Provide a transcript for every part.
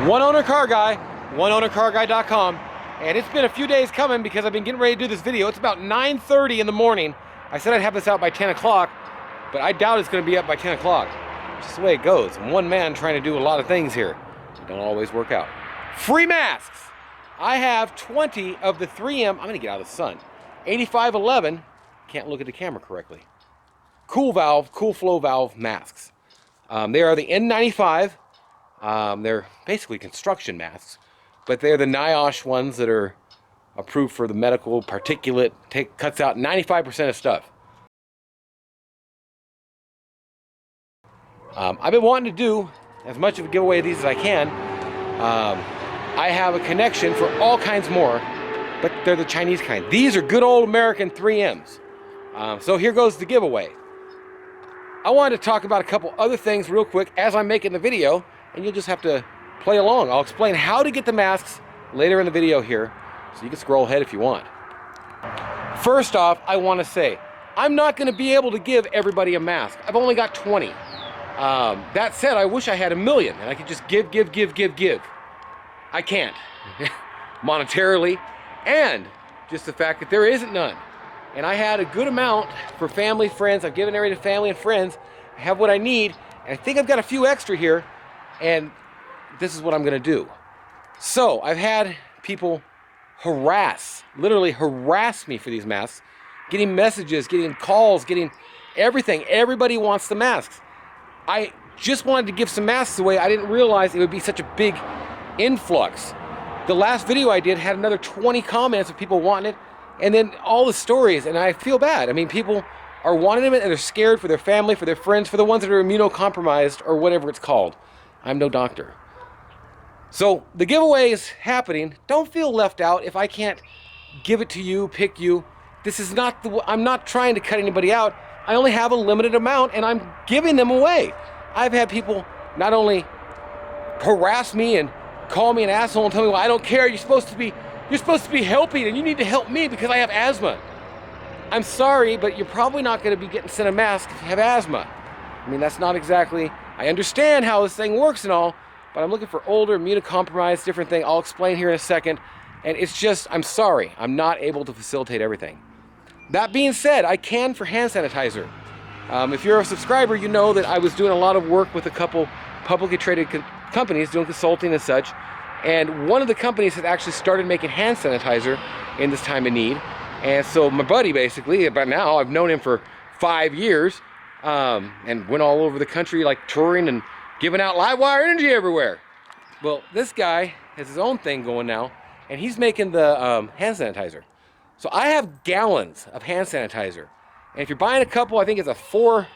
One owner car guy, oneownercarguy.com, and it's been a few days coming because I've been getting ready to do this video. It's about 9:30 in the morning. I said I'd have this out by 10 o'clock, but I doubt it's going to be up by 10 o'clock. It's just the way it goes. I'm one man trying to do a lot of things here. It don't always work out. Free masks. I have 20 of the 3M, I'm going to get out of the sun, 8511, can't look at the camera correctly, cool flow valve masks. They are the N95. They're basically construction masks, but they're the NIOSH ones that are approved for the medical particulate, cuts out 95% of stuff. I've been wanting to do as much of a giveaway of these as I can. I have a connection for all kinds more, but they're the Chinese kind. These are good old American 3Ms. So here goes the giveaway. I wanted to talk about a couple other things real quick as I'm making the video, and you'll just have to play along. I'll explain how to get the masks later in the video here, so you can scroll ahead if you want. First off, I want to say, I'm not going to be able to give everybody a mask. I've only got 20. That said, I wish I had 1 million, and I could just give. I can't, monetarily, and just the fact that there isn't none. And I had a good amount for family, friends. I've given everything to family and friends. I have what I need, and I think I've got a few extra here, and this is what I'm gonna do. So I've had people literally harass me for these masks, getting messages, getting calls, getting everything. Everybody wants the masks. I just wanted to give some masks away. I didn't realize it would be such a big influx. The last video I did had another 20 comments of people wanting it, and then all the stories, and I feel bad. I mean, people are wanting them and they're scared for their family, for their friends, for the ones that are immunocompromised or whatever it's called. I'm no doctor. So the giveaway is happening. Don't feel left out if I can't give it to you, pick you. This is not I'm not trying to cut anybody out. I only have a limited amount and I'm giving them away. I've had people not only harass me and call me an asshole and tell me, well, I don't care, you're supposed to be helping and you need to help me because I have asthma. I'm sorry, but you're probably not going to be getting sent a mask if you have asthma. I mean, that's not exactly, I understand how this thing works and all, but I'm looking for older, immunocompromised, different thing. I'll explain here in a second. And it's just, I'm sorry, I'm not able to facilitate everything. That being said, I can for hand sanitizer. If you're a subscriber, you know that I was doing a lot of work with a couple publicly traded companies doing consulting and such, and one of the companies has actually started making hand sanitizer in this time of need. And so my buddy, basically, about now, I've known him for 5 years, and went all over the country like touring and giving out live wire energy everywhere. Well, this guy has his own thing going now, and he's making the hand sanitizer. So I have gallons of hand sanitizer, and if you're buying a couple, I think it's a four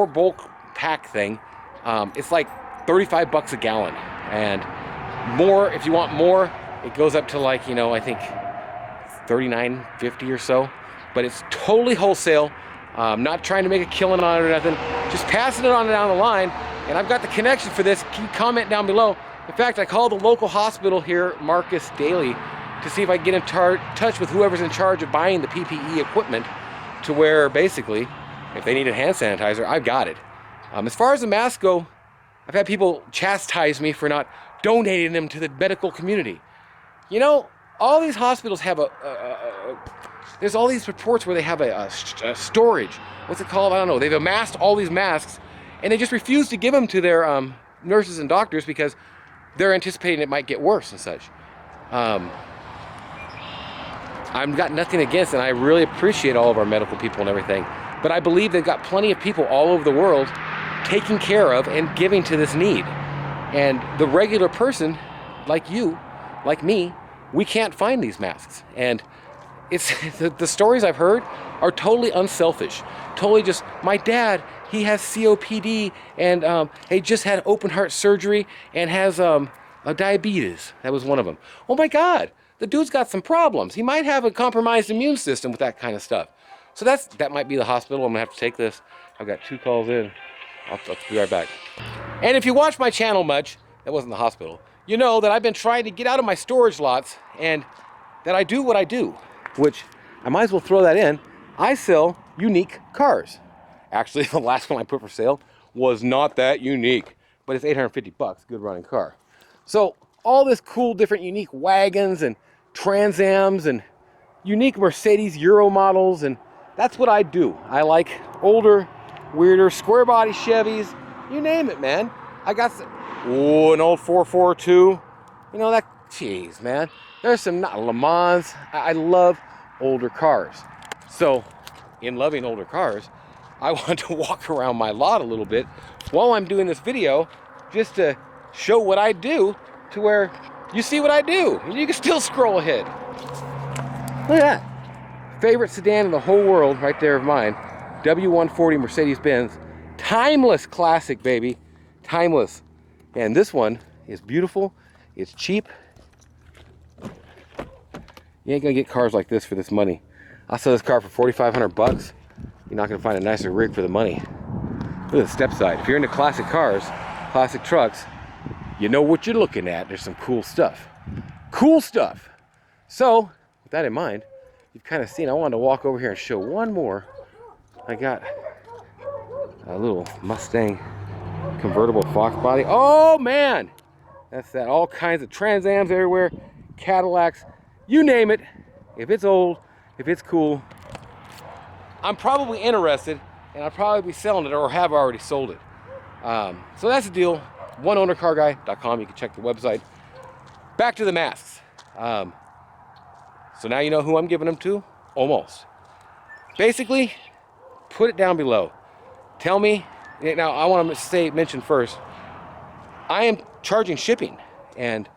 bulk pack thing. It's like 35 bucks a gallon, and more, if you want more, it goes up to like, you know, I think $39.50 or so, but it's totally wholesale. Not trying to make a killing on it or nothing, just passing it on down the line, and I've got the connection for this. Keep comment down below. In fact, I called the local hospital here, Marcus Daily, to see if I can get in touch with whoever's in charge of buying the PPE equipment, to where basically, if they needed hand sanitizer, I've got it. As far as the masks go, I've had people chastise me for not donating them to the medical community. You know, all these hospitals have there's all these reports where they have a storage. What's it called? I don't know. They've amassed all these masks, and they just refuse to give them to their nurses and doctors because they're anticipating it might get worse and such. I've got nothing against, and I really appreciate all of our medical people and everything, but I believe they've got plenty of people all over the world taking care of and giving to this need. And the regular person, like you, like me, we can't find these masks. And it's the stories I've heard are totally unselfish. Totally just, my dad, he has COPD, and he just had open heart surgery and has diabetes. That was one of them. Oh my God, the dude's got some problems. He might have a compromised immune system with that kind of stuff. So that might be the hospital. I'm gonna have to take this. I've got 2 calls in. I'll be right back. And if you watch my channel much, that wasn't the hospital, you know that I've been trying to get out of my storage lots, and that I do what I do, which I might as well throw that in. I sell unique cars. Actually, the last one I put for sale was not that unique, but it's 850 bucks, good running car. So all this cool, different, unique wagons and Trans Ams and unique Mercedes Euro models, and that's what I do. I like older, weirder, square body Chevys, you name it, man. I got some, oh, an old 442. You know that, jeez, man. There's some, not Le Mans. I love older cars. So, in loving older cars, I want to walk around my lot a little bit while I'm doing this video, just to show what I do, to where you see what I do, and you can still scroll ahead. Look at that. Favorite sedan in the whole world, right there of mine. W140 Mercedes-Benz. Timeless classic, baby. Timeless. And this one is beautiful. It's cheap. You ain't gonna get cars like this for this money. I'll sell this car for 4,500 bucks. You're not gonna find a nicer rig for the money. Look at the step side. If you're into classic cars, classic trucks, you know what you're looking at. There's some cool stuff. Cool stuff. So, with that in mind, you've kind of seen, I wanted to walk over here and show one more. I got a little Mustang convertible Fox body. Oh man! That's that. All kinds of Trans Ams everywhere, Cadillacs, you name it. If it's old, if it's cool, I'm probably interested, and I'll probably be selling it or have already sold it. So that's the deal. OneOwnerCarGuy.com. You can check the website. Back to the masks. So now you know who I'm giving them to? Almost. Basically, put it down below. Tell me. Now, I want to mention first, I am charging shipping. And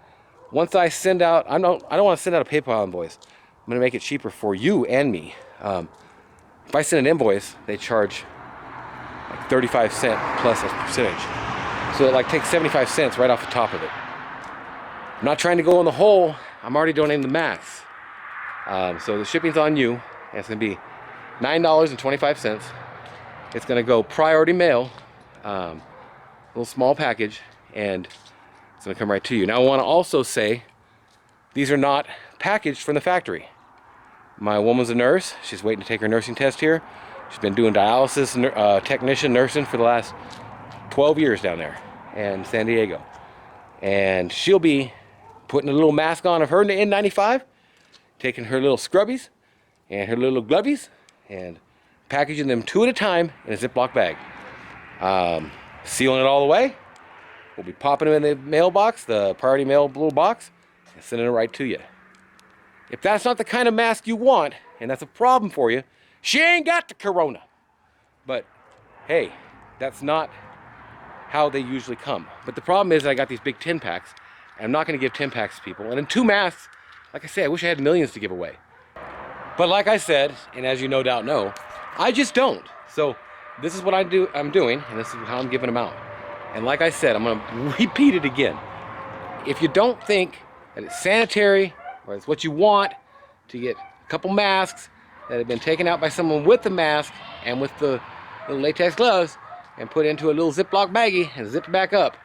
once I send out, I don't want to send out a PayPal invoice. I'm going to make it cheaper for you and me. If I send an invoice, they charge like 35 cents plus a percentage. So it like takes 75 cents right off the top of it. I'm not trying to go in the hole. I'm already donating the masks. So the shipping's on you. And it's going to be $9.25. It's going to go priority mail, a little small package, and it's going to come right to you. Now I want to also say, these are not packaged from the factory. My woman's a nurse. She's waiting to take her nursing test here. She's been doing dialysis technician nursing for the last 12 years down there in San Diego. And she'll be putting a little mask on of her N95, taking her little scrubbies and her little glovies and packaging them 2 at a time in a Ziploc bag. Sealing it all the way. We'll be popping them in the mailbox, the priority mail little box, and sending it right to you. If that's not the kind of mask you want, and that's a problem for you, she ain't got the corona. But hey, that's not how they usually come. But the problem is that I got these big 10 packs, and I'm not going to give 10 packs to people. And in 2 masks, like I said, I wish I had millions to give away. But like I said, and as you no doubt know, I just don't. So this is what I'm doing, and this is how I'm giving them out. And like I said, I'm going to repeat it again. If you don't think that it's sanitary, or it's what you want to get a couple masks that have been taken out by someone with the mask and with the little latex gloves and put into a little Ziploc baggie and zipped back up,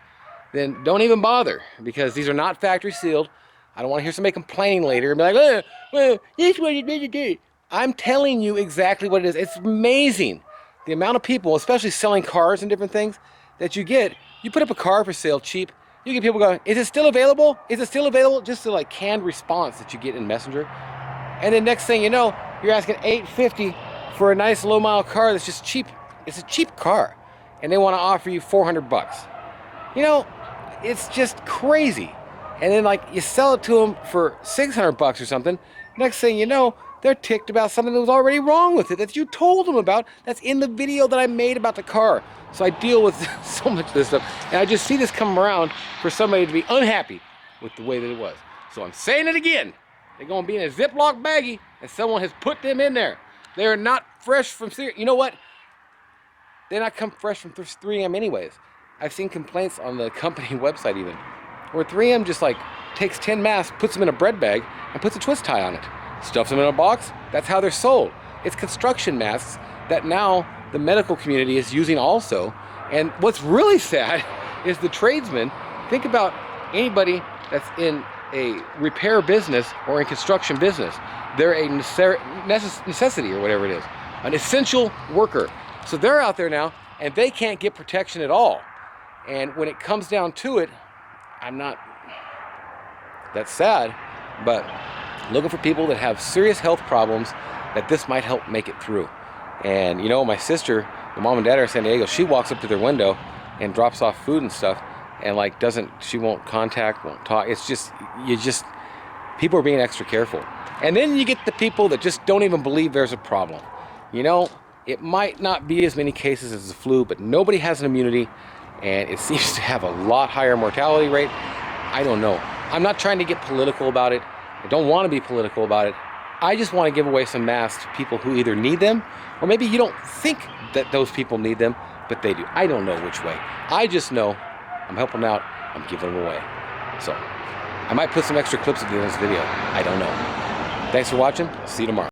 then don't even bother, because these are not factory sealed. I don't want to hear somebody complaining later and be like, well, this is what you did. I'm telling you exactly what it is. It's amazing the amount of people, especially selling cars and different things, that you get. You put up a car for sale cheap, you get people going, is it still available? Is it still available? Just the like canned response that you get in Messenger. And then next thing you know, you're asking $850 for a nice low mile car that's just cheap. It's a cheap car. And they want to offer you 400 bucks. You know, it's just crazy. And then like you sell it to them for 600 bucks or something. Next thing you know, they're ticked about something that was already wrong with it that you told them about, that's in the video that I made about the car. So I deal with so much of this stuff, and I just see this come around for somebody to be unhappy with the way that it was. So I'm saying it again. They're going to be in a Ziploc baggie, and someone has put them in there. They're not fresh from, you know what? They're not come fresh from 3M anyways. I've seen complaints on the company website even, where 3M just like takes 10 masks, puts them in a bread bag, and puts a twist tie on it. Stuffs them in a box. That's how they're sold. It's construction masks that now the medical community is using also. And what's really sad is the tradesmen. Think about anybody that's in a repair business or in construction business. They're a necessity or whatever it is, an essential worker. So they're out there now and they can't get protection at all. And when it comes down to it, I'm not that's sad, but looking for people that have serious health problems that this might help make it through. And you know, my sister, the mom and dad are in San Diego, she walks up to their window and drops off food and stuff, and like she won't contact, won't talk. It's just, people are being extra careful. And then you get the people that just don't even believe there's a problem. You know, it might not be as many cases as the flu, but nobody has an immunity, and it seems to have a lot higher mortality rate. I don't know. I'm not trying to get political about it. I don't want to be political about it. I just want to give away some masks to people who either need them, or maybe you don't think that those people need them, but they do. I don't know which way. I just know I'm helping out, I'm giving them away. So, I might put some extra clips at the end of this video. I don't know. Thanks for watching. See you tomorrow.